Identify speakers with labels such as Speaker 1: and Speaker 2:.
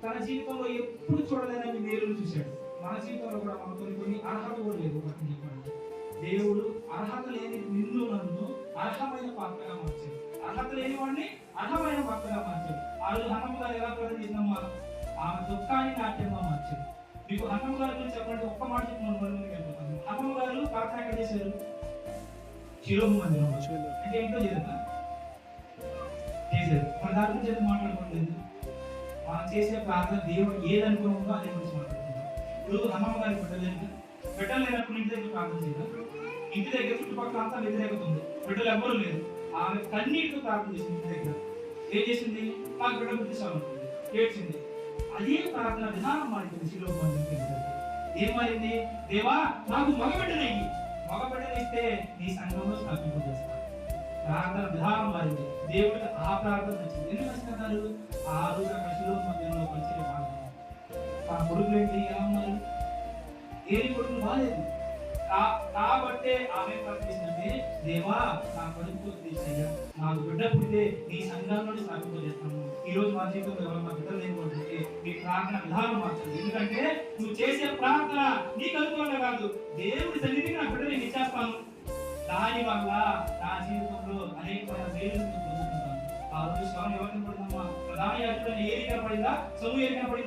Speaker 1: తన జీవితంలో ఎప్పుడు చూడలేనని మేలు చూశాడు. మన జీవితంలో కూడా మనం కొన్ని అర్హత కూడా లేదు. ఒకటి చెప్పండి, దేవుడు అర్హత లేని నిన్ను నన్ను అర్హమైన పాత్రగా మార్చాడు. అర్హత లేని వాడిని అర్హమైన పాత్రగా మార్చాడు. ఆ రోజు హన్నమ్మ గారు ఎలా ప్రార్థన చేసినమ్మా, ఆమె దుఃఖాన్ని నాట్యంగా మార్చాడు. మీకు హన్నమ్మ గారి గురించి చెప్పండి, ఒక్క మాట చెప్తున్నాను, మళ్ళీ వెళ్ళిపోతాను. హన్నమ్మ గారు ప్రార్థన ఎక్కడ చేశారు? శిలోము మందిరంలో. అంటే ఏంటో చేద్దా చేశారు. మన దాని గురించి అయితే మాట్లాడుకోవట్లేదు. మనం చేసే ప్రార్థన దేవుడు ఏదనుకున్నామో అదే గురించి మాట్లాడుతున్నాం. ఇప్పుడు హన్నమ్మ గారికి బిడ్డలు లేనప్పుడు ఇంటి దగ్గర ప్రార్థన చేయడం, ఇంటి దగ్గర చుట్టుపక్కల అంతా వ్యతిరేకత ఉంది, బిడ్డలు ఎవ్వరూ లేదు. ఆమె కన్నీటితో ప్రార్థన చేసింది. ఇంటి దగ్గర ఏం చేసింది? నాకు బిడ్డ గుర్తించాలనుకుంది, ఏడ్చింది. అదే ప్రార్థన విధానం మారింది. శిలోము మందిరం ఏం మారింది? దేవా నాకు మగబిడ్డనయ్యి, మగబిడ్డనిస్తే నీ సంఘంలో స్థాపింపజేస్తాను. ప్రార్థన విధానం మారింది. దేవుడికి ఆ ప్రార్థన నచ్చింది. ఎందుకు నచ్చుతున్నారు? ఆ రోజు అక్కడ శిలోము మందిరంలో పరిచయం బాగా. ఆ కొడుకులు ఏంటి ఎలా ఉన్నారు? ఏది కొడుకులు బాగాలేదు. కాబట్టే ఆమె ప్రార్థించిందంటే, దేవా నా కొడుకు తీసేయ్యా, నాకు బిడ్డ పుడితే నీ సంఘంలోనే స్థాపింపజేస్తాను. ఈ రోజు మా జీవితంలో ఎవరన్నా బిడ్డలు లేకపోతే మీ ప్రార్థన విధానం మార్చండి. ఎందుకంటే నువ్వు చేసే ప్రార్థన నీకు అనుకూలంగా కాదు, దేవుడి సన్నిధికి నా బిడ్డ నేను ఇచ్చేస్తాను. దాని వల్ల నా జీవితంలో అనేకమైన మేలు పొందుకుంటాను. ఆ రోజు స్వామి ఎవరిని పడిందమ్మా? ప్రధాన యాజకుడైన ఏలి కనపడిందా? సమూయేలు కనపడిందా?